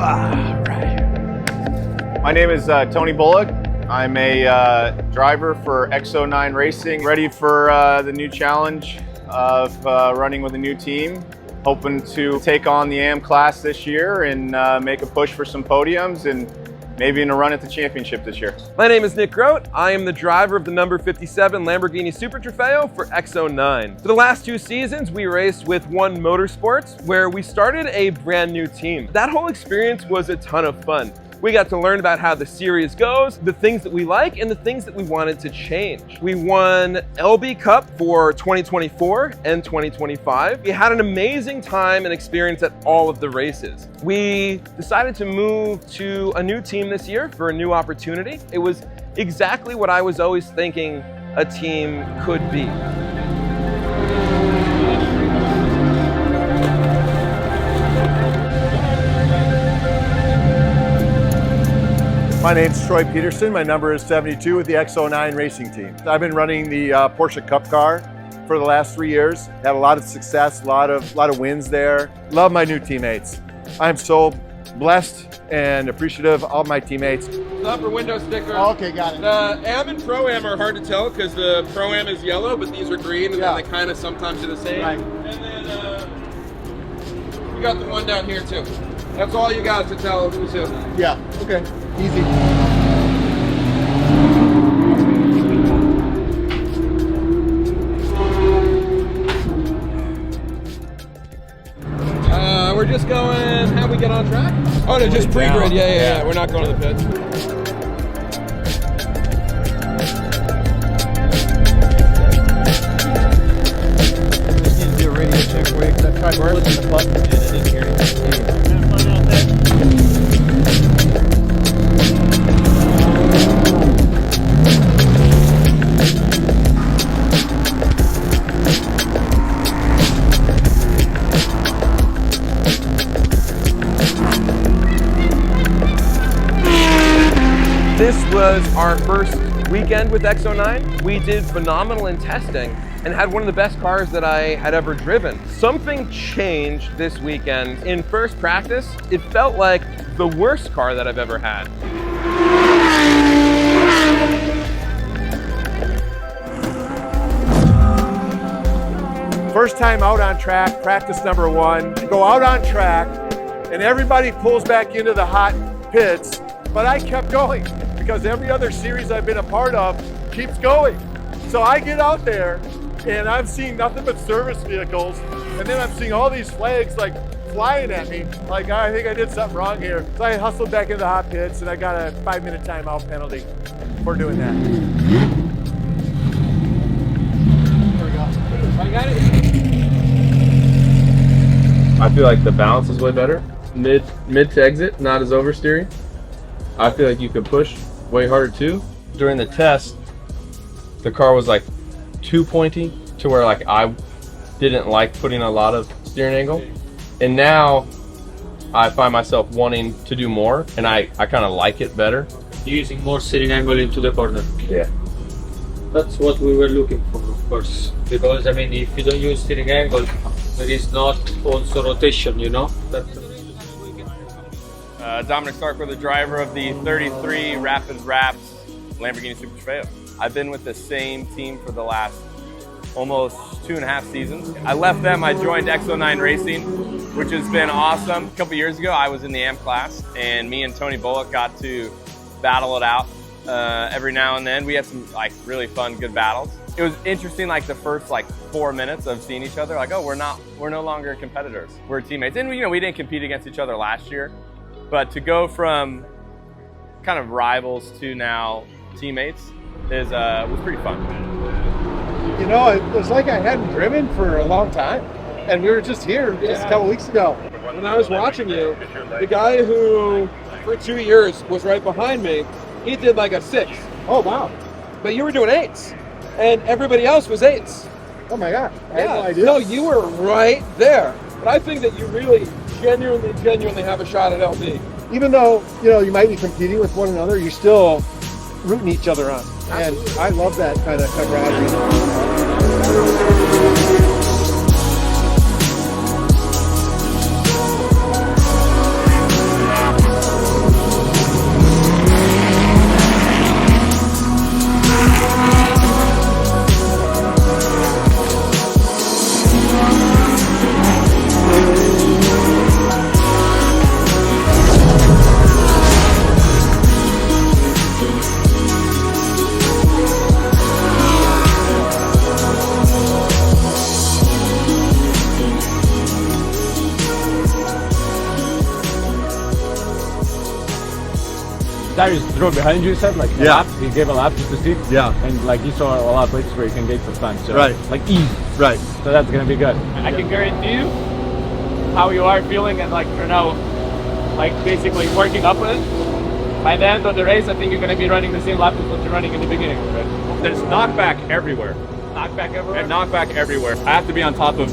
Right. My name is Tony Bullock. I'm a driver for XO9 Racing, ready for the new challenge of running with a new team. Hoping to take on the AM class this year and make a push for some podiums and maybe in a run at the championship this year. My name is Nick Grote. I am the driver of the number 57 Lamborghini Super Trofeo for XO9. For the last 2 seasons, we raced with One Motorsports, where we started a brand new team. That whole experience was a ton of fun. We got to learn about how the series goes, the things that we like, and the things that we wanted to change. We won LB Cup for 2024 and 2025. We had an amazing time and experience at all of the races. We decided to move to a new team this year for a new opportunity. It was exactly what I was always thinking a team could be. My name's Troy Peterson. My number is 72 with the XO9 Racing team. I've been running the Porsche Cup car for the last 3 years. Had a lot of success, a lot of wins there. Love my new teammates. I'm so blessed and appreciative of my teammates. The upper window sticker. Oh, okay, got it. The AM and Pro-Am are hard to tell because the Pro-Am is yellow, but these are green, and then they kind of sometimes are the same. Right. And then we got the one down here too. That's all you got to tell who's who. Yeah, okay, easy. We're just going, how we get on track? Oh no, just pre-grid, yeah. We're not going to the pits. Just need to do a radio check quick. I tried clicking the button and I didn't hear anything. This was our first weekend with XO9. We did phenomenal in testing and had one of the best cars that I had ever driven. Something changed this weekend. In first practice, it felt like the worst car that I've ever had. First time out on track, practice number 1. Go out on track and everybody pulls back into the hot pits, but I kept going because every other series I've been a part of keeps going. So I get out there and I'm seeing nothing but service vehicles, and then I'm seeing all these flags like flying at me, like I think I did something wrong here. So I hustled back into the hot pits and I got a 5-minute timeout penalty for doing that. There we go. I got it. I feel like the balance is way better. Mid to exit, not as oversteering. I feel like you could push way harder too. During the test, the car was like too pointy to where like I didn't like putting a lot of steering angle. And now I find myself wanting to do more, and I kind of like it better. Using more steering angle into the corner. Yeah. That's what we were looking for, of course. Because I mean, if you don't use steering angle, there is not also rotation, you know? Dominic Stark, the driver of the 33 Rapid Wraps Lamborghini Super Trofeo. I've been with the same team for the last almost 2.5 seasons. I left them, I joined XO9 Racing, which has been awesome. A couple years ago, I was in the AM class, and me and Tony Bullock got to battle it out every now and then. We had some like really fun, good battles. It was interesting, like the first like 4 minutes of seeing each other, like, oh, we're no longer competitors, we're teammates. And we didn't compete against each other last year, but to go from kind of rivals to now teammates was pretty fun. You know, it was like I hadn't driven for a long time, and we were just here just a couple weeks ago. When I was watching you, the guy who for 2 years was right behind me, he did like a 6. Oh, wow. But you were doing 8s, and everybody else was 8s. Oh my God, I had no idea. No, you were right there. But I think that you really genuinely have a shot at LB. Even though, you might be competing with one another, you're still rooting each other on. And I love that kind of camaraderie. Darius drove behind you, you said, like a Yeah. lap. He gave a lap just to see. Yeah. And like you saw a lot of places where you can get some time. So Right. like easy. Right. So that's gonna be good. I can guarantee you how you are feeling and like you're now like basically working up with it. By the end of the race, I think you're gonna be running the same lap as what you're running in the beginning. Right? There's knockback everywhere. Knockback everywhere. And knockback everywhere. I have to be on top of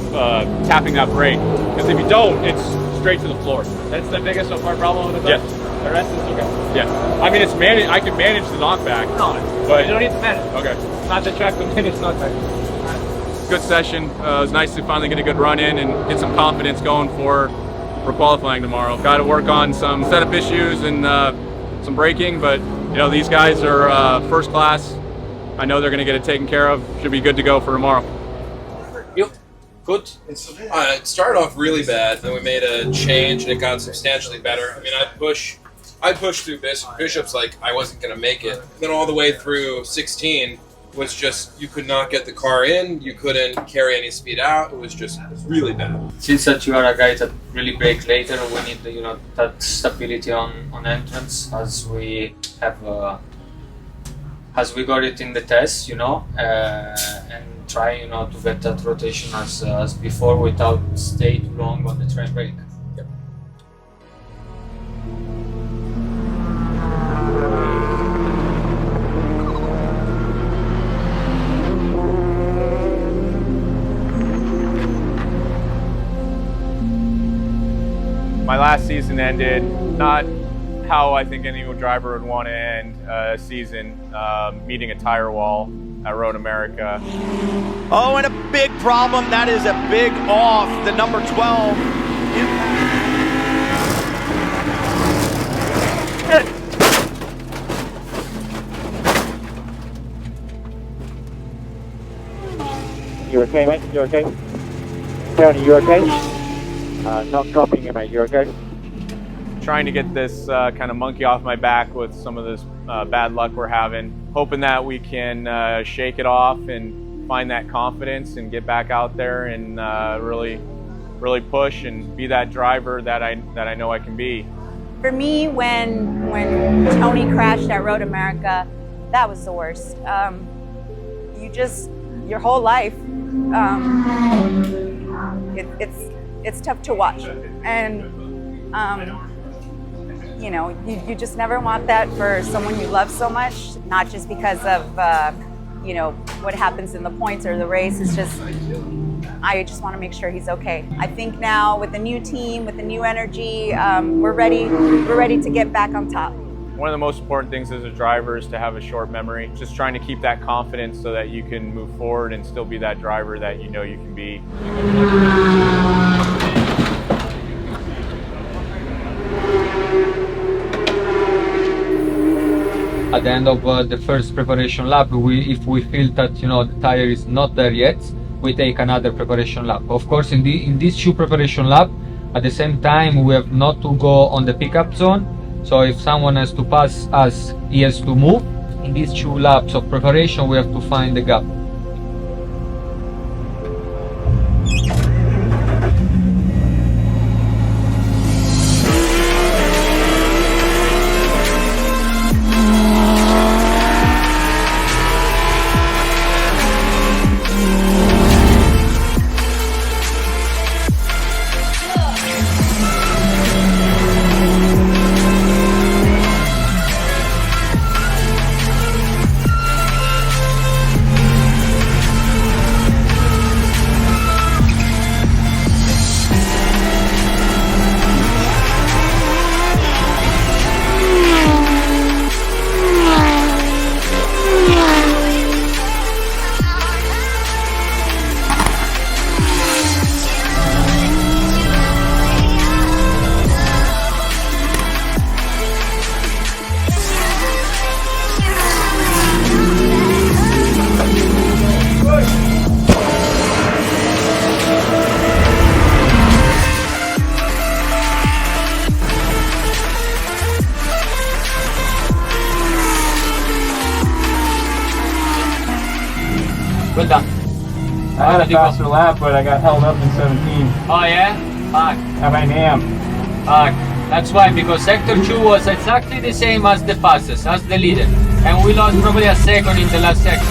tapping that brake. Because if you don't, it's straight to the floor. That's the biggest so far problem with the car? Yes. The rest is okay. Yeah. I mean, it's I can manage the knockback. No, But you don't need to manage. okay. It's not the track to manage knockback. Good session. It was nice to finally get a good run in and get some confidence going for qualifying tomorrow. Got to work on some setup issues and some braking, but you know, these guys are first class. I know they're going to get it taken care of. Should be good to go for tomorrow. You good? It started off really bad, then we made a change and it got substantially better. I mean, I pushed through Bishop's like I wasn't going to make it. Then all the way through 16 was just, you could not get the car in, you couldn't carry any speed out, it was just really bad. Since that you are a guy that really brakes later, we need that stability on entrance as we have as we got it in the test, and try to get that rotation as before without stay too long on the train brake. Yep. My last season ended not how I think any driver would want to end a season, meeting a tire wall at Road America. Oh, and a big problem. That is a big off. The number 12. You okay, mate? You okay? Tony, you okay? Not dropping you, mate. You okay? Trying to get this kind of monkey off my back with some of this bad luck we're having. Hoping that we can shake it off and find that confidence and get back out there and really push and be that driver that I know I can be. For me, when Tony crashed at Road America, that was the worst. Your whole life, it's tough to watch, and you just never want that for someone you love so much. Not just because of what happens in the points or the race. It's just I just want to make sure he's okay. I think now with the new team, with the new energy, we're ready to get back on top. One of the most important things as a driver is to have a short memory. Just trying to keep that confidence so that you can move forward and still be that driver that you know you can be. At the end of the first preparation lap, if we feel that the tire is not there yet, we take another preparation lap. Of course, in these two preparation lap, at the same time we have not to go on the pickup zone. So if someone has to pass us, he has to move. In these 2 laps of preparation, we have to find the gap. Well done. I had a faster lap, but I got held up in 17. Oh yeah? Fuck. How about Nam? Fuck. That's why, because sector 2 was exactly the same as the fastest, as the leader. And we lost probably a second in the last sector.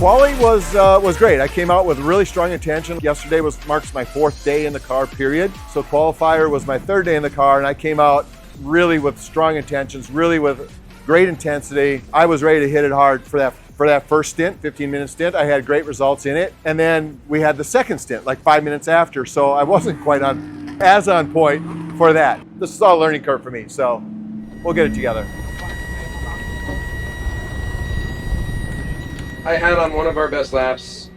Quali was great. I came out with really strong intention. Yesterday marks my 4th day in the car, period. So qualifier was my 3rd day in the car, and I came out really with strong intentions, really with great intensity. I was ready to hit it hard for that first stint, 15-minute stint. I had great results in it. And then we had the second stint, like 5 minutes after. So I wasn't quite as on point for that. This is all a learning curve for me, so we'll get it together. I had on one of our best laps.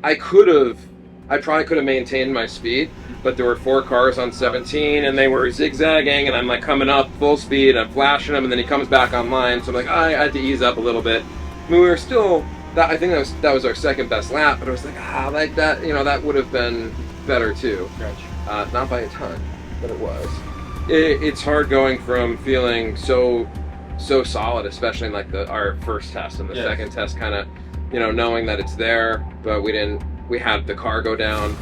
I probably could have maintained my speed, but there were 4 cars on 17 and they were zigzagging, and I'm like coming up full speed, I'm flashing him, and then he comes back online. So I'm like, I had to ease up a little bit. I mean, we were still, I think that was our second best lap, but I was like, like that, that would have been better too. Not by a ton, but it was. It's hard going from feeling so solid, especially in like our first test, and the second test kind of, knowing that it's there, but we had the car go down.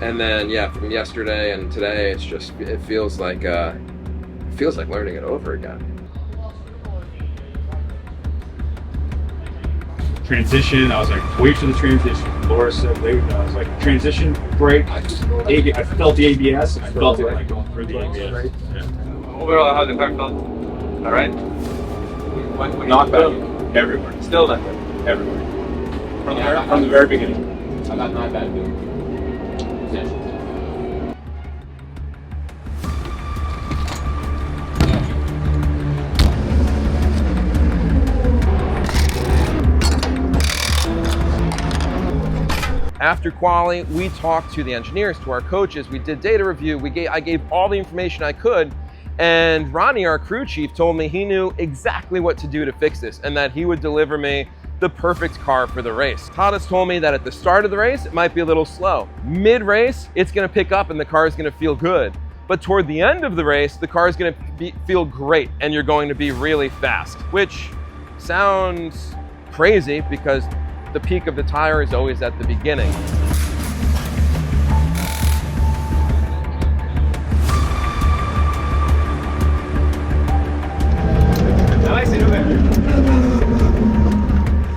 And then, from yesterday and today, it feels like learning it over again. Transition, I was like, wait for the transition. Laura said, wait, I was like, transition, brake. I felt the ABS, I felt it like going through the ABS. Right? Yeah. Overall, how the car felt? All right? Knockback everywhere. Still not everywhere. From the very beginning. I got not bad. After quali, we talked to the engineers, to our coaches, we did data review, I gave all the information I could, and Ronnie, our crew chief, told me he knew exactly what to do to fix this, and that he would deliver me the perfect car for the race. Tadas told me that at the start of the race, it might be a little slow. Mid-race, it's gonna pick up and the car is gonna feel good. But toward the end of the race, the car is gonna feel great and you're going to be really fast, which sounds crazy because the peak of the tire is always at the beginning.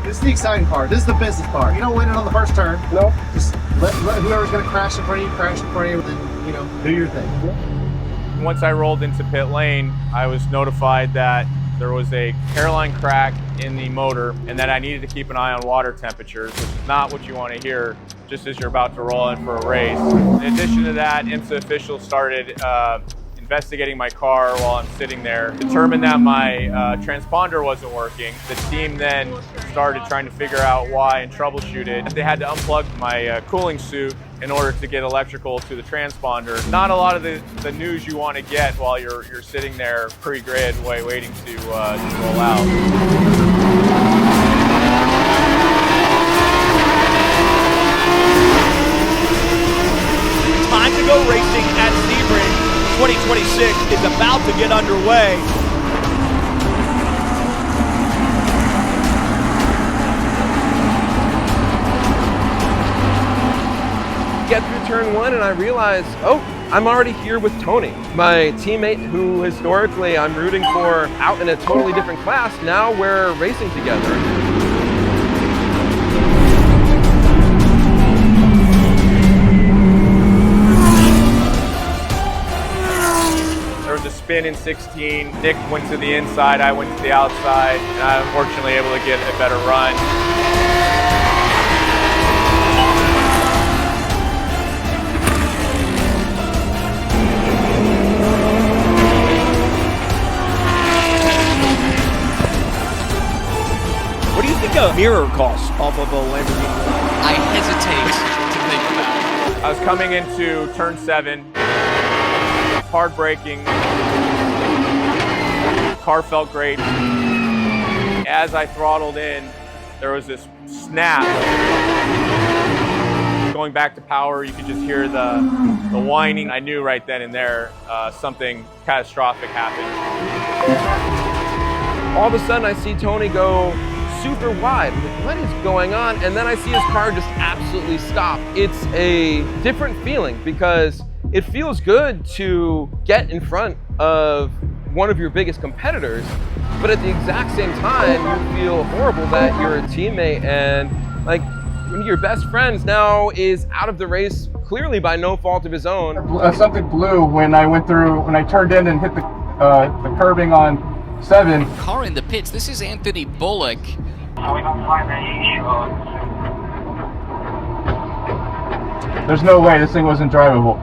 This is the exciting part. This is the business part. You don't win it on the first turn. No. Just let whoever's going to crash in front of you, crash in front of you, and then, do your thing. Once I rolled into pit lane, I was notified that there was a Caroline crack in the motor and that I needed to keep an eye on water temperatures, which is not what you want to hear just as you're about to roll in for a race. In addition to that, IMSA officials started investigating my car while I'm sitting there, determined that my transponder wasn't working. The team then started trying to figure out why and troubleshoot it. They had to unplug my cooling suit in order to get electrical to the transponder. Not a lot of the news you want to get while you're sitting there pre-grid waiting to roll out. Time to go racing at Sebring 2026 is about to get underway. Get through turn 1 and I realize, oh, I'm already here with Tony, my teammate who historically I'm rooting for out in a totally different class. Now we're racing together. There was a spin in 16. Nick went to the inside, I went to the outside, and I was unfortunately able to get a better run. What do you think a mirror costs off of a Lamborghini? I hesitate to think about it. I was coming into turn 7, hard braking, car felt great. As I throttled in, there was this snap. Going back to power, you could just hear the whining. I knew right then and there something catastrophic happened. All of a sudden I see Tony go super wide. I'm like, what is going on? And then I see his car just absolutely stop. It's a different feeling because it feels good to get in front of one of your biggest competitors, but at the exact same time, you feel horrible that you're a teammate and like one of your best friends now is out of the race clearly by no fault of his own. Something blew when I turned in and hit the curbing on 7. Car in the pits. This is Anthony Bullock. There's no way this thing wasn't drivable.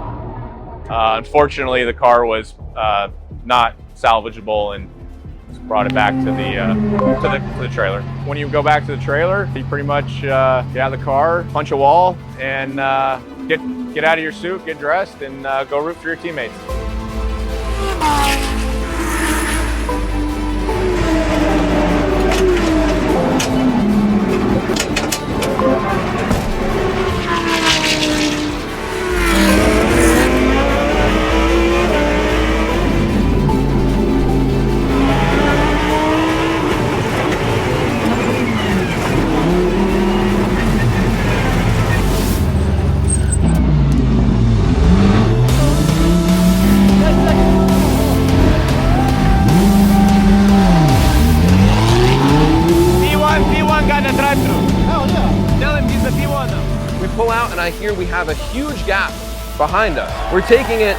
Unfortunately, the car was not salvageable and brought it back to the trailer. When you go back to the trailer, you pretty much get out of the car, punch a wall, and get out of your suit, get dressed, and go root for your teammates. Pull out and I hear we have a huge gap behind us. We're taking it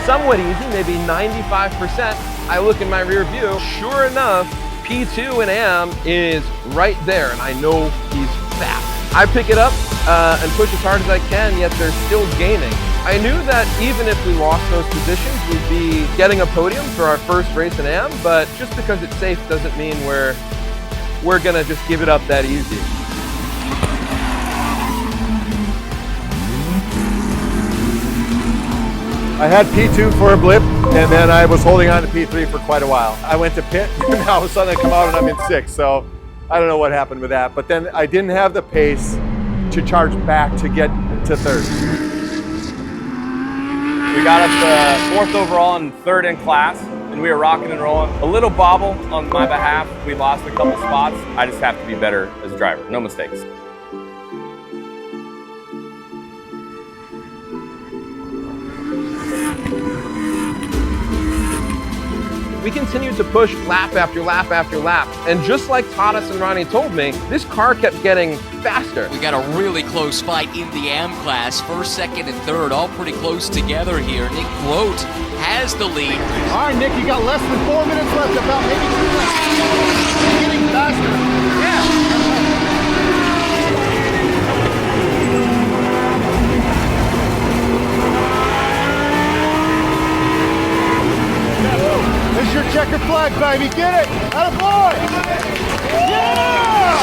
somewhat easy, maybe 95%. I look in my rear view, sure enough, P2 and Am is right there and I know he's fast. I pick it up and push as hard as I can, yet they're still gaining. I knew that even if we lost those positions, we'd be getting a podium for our first race in Am, but just because it's safe doesn't mean we're gonna just give it up that easy. I had P2 for a blip, and then I was holding on to P3 for quite a while. I went to pit, and all of a sudden I come out and I'm in 6th, so I don't know what happened with that. But then I didn't have the pace to charge back to get to 3rd. We got up to 4th overall and 3rd in class, and we were rocking and rolling. A little bobble on my behalf. We lost a couple spots. I just have to be better as a driver, no mistakes. We continued to push lap after lap after lap. And just like Tadas and Ronnie told me, this car kept getting faster. We got a really close fight in the AM class. 1st, 2nd, and 3rd, all pretty close together here. Nick Grote has the lead. All right, Nick, you got less than 4 minutes left, about maybe 2 laps. You're getting faster. Yeah. This is your checker flag, baby. Get it. Attaboy. Yeah!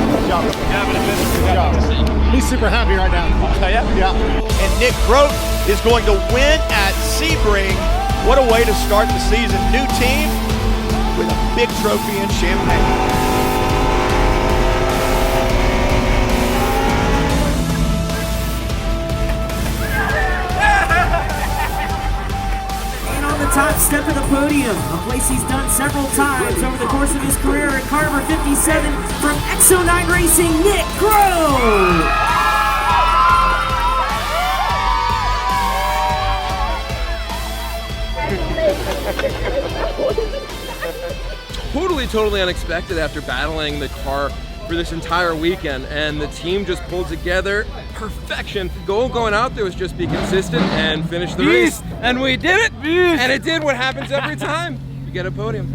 Good job. He's super happy right now. Yeah. And Nick Grote is going to win at Sebring. What a way to start the season. New team with a big trophy in Champaign. Top step of the podium, a place he's done several times over the course of his career at car number 57 from XO9 Racing, Nick Grote. Totally unexpected after battling the car for this entire weekend, and the team just pulled together perfection. Goal going out there was just be consistent and finish the race. And we did it! And it did what happens every time. You get a podium.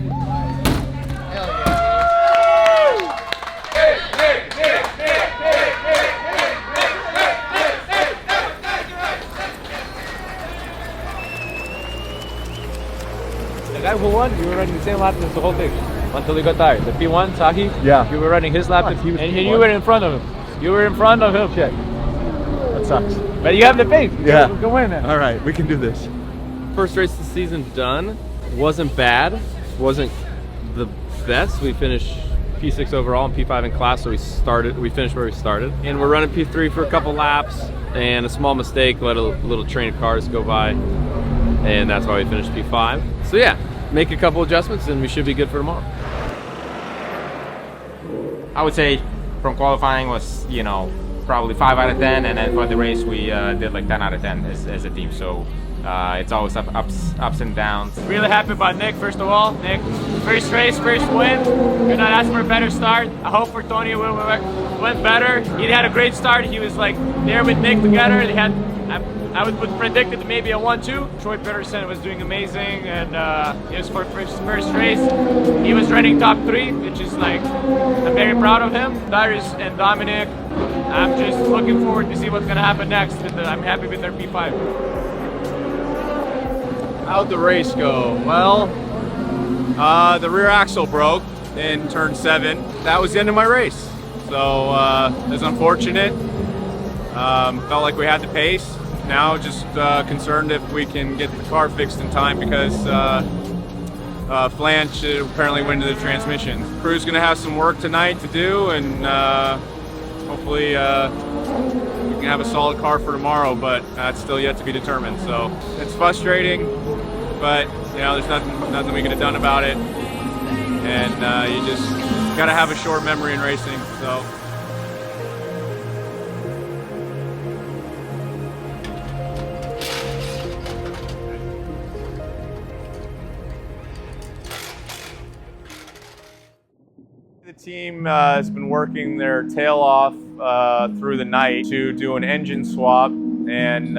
The guy who won, you were running the same lap as the whole thing until he got tired. The P1, Sahi, yeah, you were running his lap, and you were in front of him. You were in front of him. Shit. That sucks. But you have the pace. Yeah. You can win it. All right, we can do this. First race of the season done. Wasn't bad. Wasn't the best. We finished P6 overall and P5 in class, so we finished where we started. And we're running P3 for a couple laps, and a small mistake let a little train of cars go by, and that's why we finished P5. So yeah, make a couple adjustments and we should be good for tomorrow. I would say from qualifying was, you know, probably 5 out of 10, and then for the race we did like 10 out of 10 as a team. So it's always ups and downs. Really happy about Nick, first of all. Nick, first race, first win. Could not ask for a better start. I hope for Tony it went better. He had a great start. He was like there with Nick together. They had, I would predict it maybe a 1-2. Troy Peterson was doing amazing, and it was for first race. He was running top 3, which is like, I'm very proud of him. Darius and Dominic, I'm just looking forward to see what's gonna happen next. I'm happy with their P5. How'd the race go? Well, the rear axle broke in turn 7. That was the end of my race. So it was unfortunate. Felt like we had the pace. Now just concerned if we can get the car fixed in time because flange apparently went into the transmission. Crew's gonna have some work tonight to do, and hopefully we can have a solid car for tomorrow, but that's still yet to be determined. So it's frustrating, but you know, there's nothing we could have done about it. And you just gotta have a short memory in racing. So. The team has been working their tail off through the night to do an engine swap and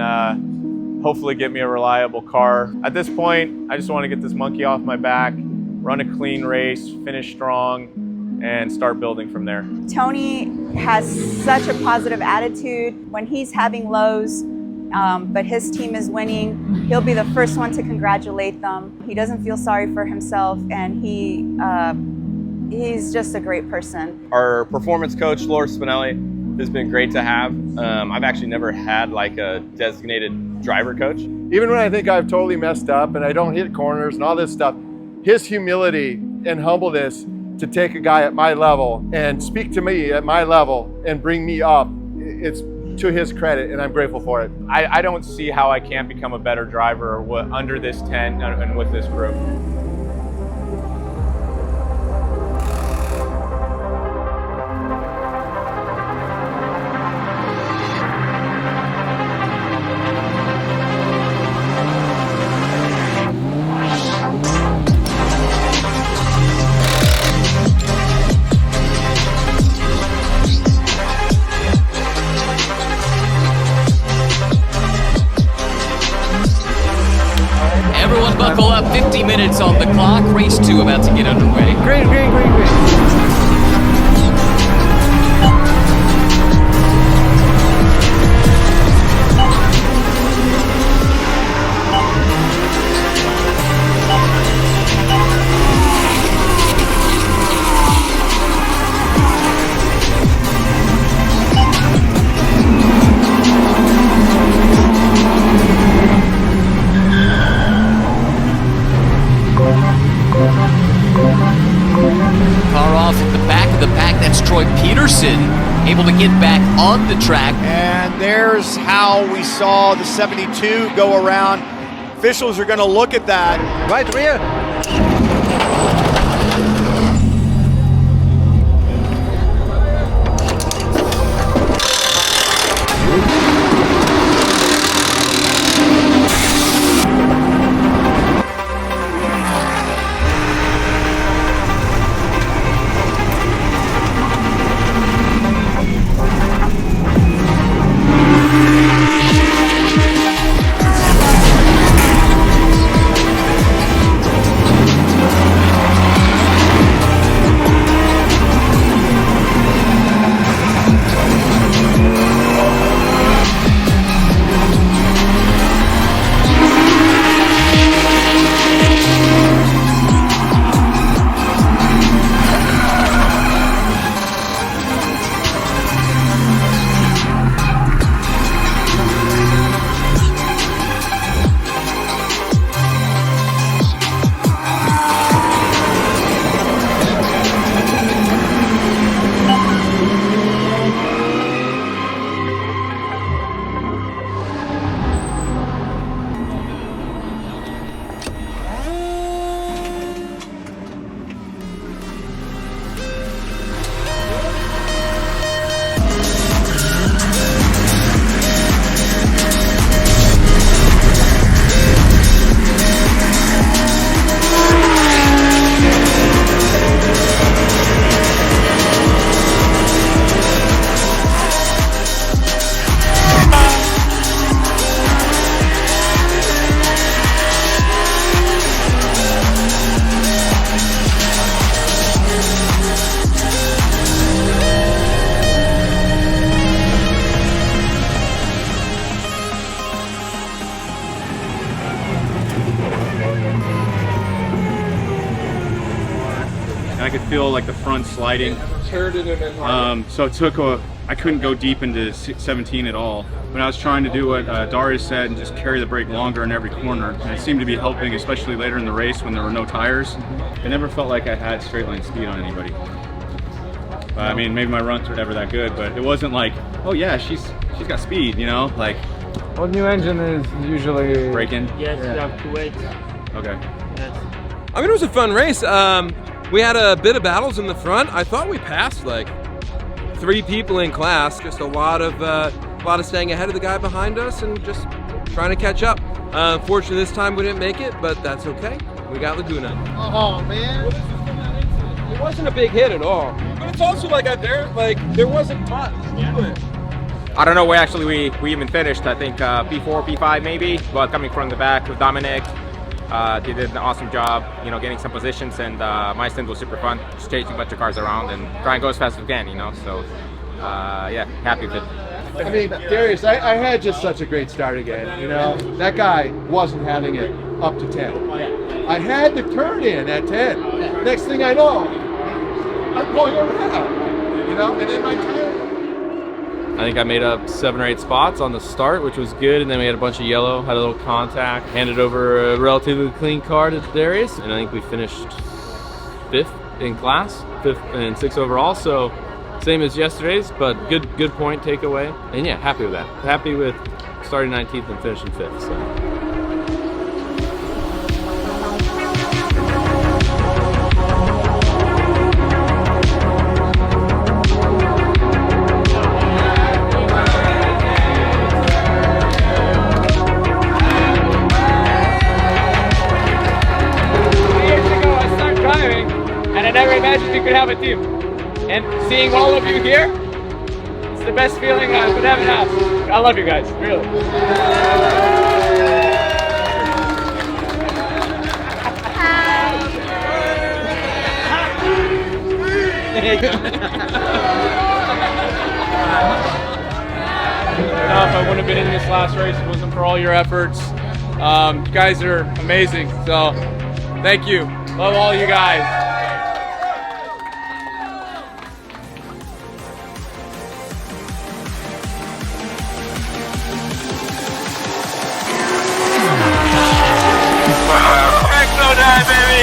hopefully get me a reliable car. At this point, I just want to get this monkey off my back, run a clean race, finish strong, and start building from there. Tony has such a positive attitude when he's having lows, but his team is winning. He'll be the first one to congratulate them. He doesn't feel sorry for himself, and he's just a great person. Our performance coach, Laura Spinelli, has been great to have. I've actually never had like a designated driver coach. Even when I think I've totally messed up and I don't hit corners and all this stuff, his humility and humbleness to take a guy at my level and speak to me at my level and bring me up, it's to his credit, and I'm grateful for it. I don't see how I can't become a better driver under this tent and with this group. Everyone buckle up, 50 minutes on the clock. Race 2 about to get underway. Great. Car off at the back of the pack. That's Troy Peterson able to get back on the track. And there's how we saw the 72 go around. Officials are going to look at that. Right rear. feel like the front sliding. So it took I couldn't go deep into 17 at all. When I was trying to do what Darius said and just carry the brake longer in every corner, and it seemed to be helping, especially later in the race when there were no tires. It never felt like I had straight line speed on anybody. I mean, maybe my runs were never that good, but it wasn't like, oh yeah, she's got speed, you know, like. Well, new engine is usually braking. Yes, you have to wait. Okay. Yes. I mean, it was a fun race. We had a bit of battles in the front. I thought we passed like 3 people in class. Just a lot of staying ahead of the guy behind us and just trying to catch up. Unfortunately, this time we didn't make it, but that's okay. We got Laguna. Oh man. It wasn't a big hit at all. But it's also like there wasn't much to it. I don't know where actually we even finished. I think P4, P5 maybe, but coming from the back with Dominic, they did an awesome job, you know, getting some positions, and my stint was super fun, just chasing a bunch of cars around and trying to go as fast as we can, you know, so yeah, happy with it. I mean, Darius, I had just such a great start again, you know. That guy wasn't having it up to 10. I had the turn in at 10. Next thing I know, I'm going around, you know, and then my tire. I think I made up 7 or 8 spots on the start, which was good, and then we had a bunch of yellow, had a little contact, handed over a relatively clean car to Darius, and I think we finished 5th in class, 5th and 6th overall, so same as yesterday's, but good point takeaway, and yeah, happy with that. Happy with starting 19th and finishing 5th. So. I never imagined we could have a team. And seeing all of you here, it's the best feeling I could ever have. I love you guys, really. If I wouldn't have been in this last race, it wasn't for all your efforts. You guys are amazing, so thank you. Love all you guys. XO9, baby!